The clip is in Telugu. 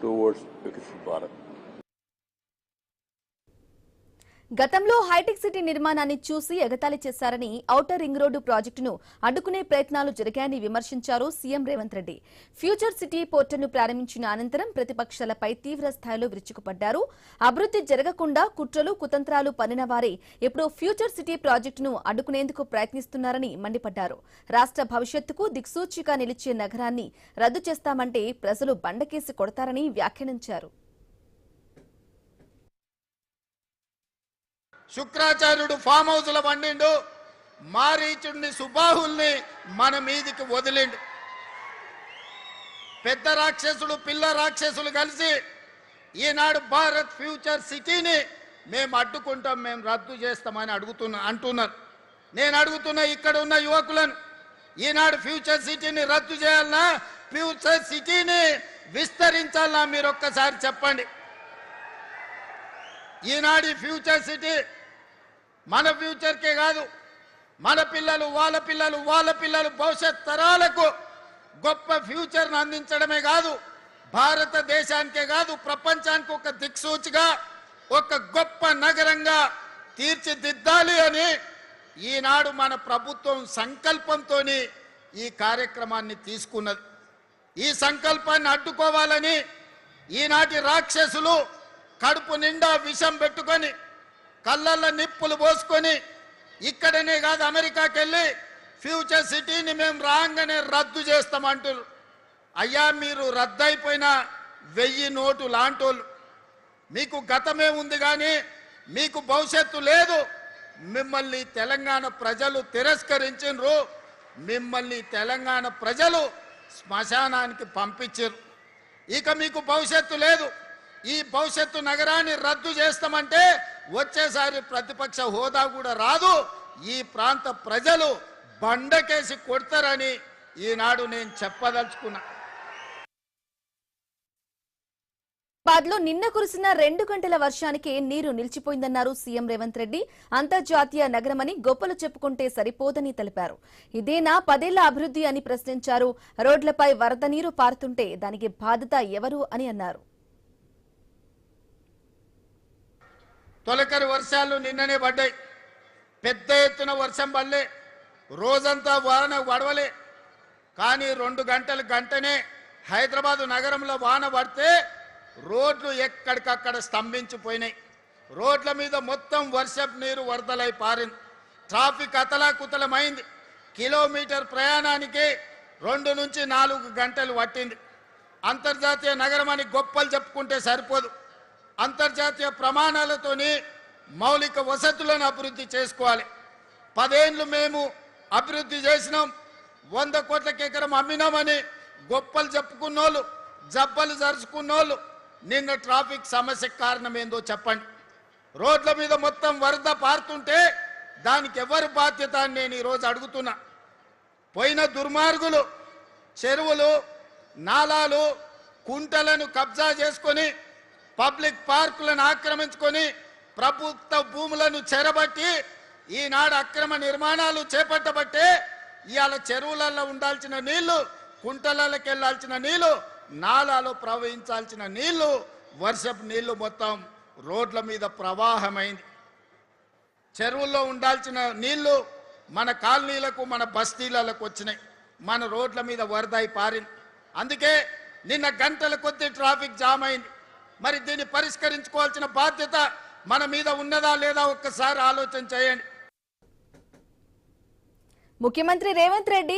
towards Viksit Bharat. గతంలో హైటెక్ సిటీ నిర్మాణాన్ని చూసి ఎగతాళి చేశారని ఔటర్ రింగ్ రోడ్డు ప్రాజెక్టును అడ్డుకునే ప్రయత్నాలు జరిగాయని విమర్శించారు CM Revanth Reddy. Future city పోర్టును ప్రారంభించిన అనంతరం ప్రతిపక్షాలపై తీవ్ర స్థాయిలో విరుచుకుపడ్డారు. అభివృద్ధి జరగకుండా కుట్రలు కుతంత్రాలు పన్నిన వారే ఇప్పుడు ఫ్యూచర్ సిటీ ప్రాజెక్టును అడ్డుకునేందుకు ప్రయత్నిస్తున్నారని మండిపడ్డారు. రాష్ట్ర భవిష్యత్తుకు దిక్సూచిగా నిలిచే నగరాన్ని రద్దు చేస్తామంటే ప్రజలు బండకేసి కొడతారని వ్యాఖ్యానించారు. శుక్రాచార్యుడు ఫామ్ హౌస్ల వండిండు, మారీచుడిని సుబాహుల్ని మన మీదికి వదిలిండు. పెద్ద రాక్షసులు పిల్ల రాక్షసులు కలిసి ఈనాడు భారత్ ఫ్యూచర్ సిటీని మేము అడ్డుకుంటాం, మేము రద్దు చేస్తామని అంటున్నారు. నేను అడుగుతున్నా ఇక్కడ ఉన్న యువకులను, ఈనాడు ఫ్యూచర్ సిటీని రద్దు చేయాలన్నా ఫ్యూచర్ సిటీని విస్తరించాలన్నా మీరు ఒక్కసారి చెప్పండి. ఈనాడు ఫ్యూచర్ సిటీ మన ఫ్యూచర్కే కాదు, మన పిల్లలు వాళ్ళ పిల్లలు భవిష్యత్ తరాలకు గొప్ప ఫ్యూచర్ను అందించడమే కాదు, భారతదేశానికే కాదు ప్రపంచానికి ఒక దిక్సూచిగా ఒక గొప్ప నగరంగా తీర్చిదిద్దాలి అని ఈనాడు మన ప్రభుత్వం సంకల్పంతో ఈ కార్యక్రమాన్ని తీసుకున్నది. ఈ సంకల్పాన్ని అడ్డుకోవాలని ఈనాటి రాక్షసులు కడుపు నిండా విషం పెట్టుకొని కళ్ళల్లో నిప్పులు పోసుకొని ఇక్కడనే కాదు అమెరికాకి వెళ్ళి ఫ్యూచర్ సిటీని మేము రాగానే రద్దు చేస్తామంటారు. అయ్యా మీరు రద్దయిపోయిన 1000 నోటు లాంటోళ్ళు, మీకు గతమే ఉంది కానీ మీకు భవిష్యత్తు లేదు. మిమ్మల్ని తెలంగాణ ప్రజలు తిరస్కరించారు, మిమ్మల్ని తెలంగాణ ప్రజలు శ్మశానానికి పంపించారు. ఇక మీకు భవిష్యత్తు లేదు. ఈ భవిష్యత్తు నగరాన్ని రద్దు చేస్తామంటే వచ్చేసారి ప్రతిపక్ష హోదా కూడా రాదు, ఈ ప్రాంత ప్రజలు బండకేసి కొడతారని ఈనాడు నేను చెప్పదలుచుకున్నా. హైదరాబాద్లో నిన్న కురిసిన 2 గంటల వర్షానికి నీరు నిలిచిపోయిందన్నారు సీఎం రేవంత్ రెడ్డి. అంతర్జాతీయ నగరమని గొప్పలు చెప్పుకుంటే సరిపోదని తెలిపారు. ఇదేనా 10 ఏళ్ల అభివృద్ధి అని ప్రశ్నించారు. రోడ్లపై వరద నీరు పారుతుంటే దానికి బాధ్యత ఎవరు అని అన్నారు. తొలకరి వర్షాలు నిన్ననే పడ్డాయి, పెద్ద ఎత్తున వర్షం పడలే, రోజంతా వాన పడవలే. కానీ 2 గంటనే హైదరాబాద్ నగరంలో వాన పడితే రోడ్లు ఎక్కడికక్కడ స్తంభించిపోయినాయి. రోడ్ల మీద మొత్తం వర్షపు నీరు వరదలై పారింది. ట్రాఫిక్ అతలాకుతలమైంది. కిలోమీటర్ ప్రయాణానికి 2 నుంచి 4 గంటలు పట్టింది. అంతర్జాతీయ నగరం అని గొప్పలు చెప్పుకుంటే సరిపోదు. అంతర్జాతీయ ప్రమాణాలతోని మౌలిక వసతులను అభివృద్ధి చేసుకోవాలి. 10 ఏళ్ళు మేము అభివృద్ధి చేసినాం, 100 కోట్లకి ఎకరం అమ్మినామని గొప్పలు చెప్పుకున్నోళ్ళు, జబ్బలు జరుచుకున్నోళ్ళు నిన్న ట్రాఫిక్ సమస్యకు కారణం ఏందో చెప్పండి. రోడ్ల మీద మొత్తం వరద పారుతుంటే దానికి ఎవరి బాధ్యత అని నేను ఈరోజు అడుగుతున్నా. పోయిన దుర్మార్గులు చెరువులు నాలాలు కుంటలను కబ్జా చేసుకొని పబ్లిక్ పార్కులను ఆక్రమించుకొని ప్రభుత్వ భూములను చెరబట్టి ఈనాడు అక్రమ నిర్మాణాలు చేపట్టబట్టే ఇవాళ చెరువులలో ఉండాల్సిన నీళ్లు, కుంటలకి వెళ్లాల్సిన నీళ్లు, నాలాలో ప్రవహించాల్సిన నీళ్లు, వర్షపు నీళ్లు మొత్తం రోడ్ల మీద ప్రవాహమైంది. చెరువుల్లో ఉండాల్సిన నీళ్లు మన కాలనీలకు మన బస్తీలకు వచ్చినాయి, మన రోడ్ల మీద వరదై పారింది. అందుకే నిన్న గంటల కొద్దీ ట్రాఫిక్ జామ్ అయింది. మరి దీన్ని పరిష్కరించుకోవాల్సిన బాధ్యత మన మీద ఉన్నదా లేదా ఒక్కసారి ఆలోచన చేయండి. ముఖ్యమంత్రి రేవంత్ రెడ్డి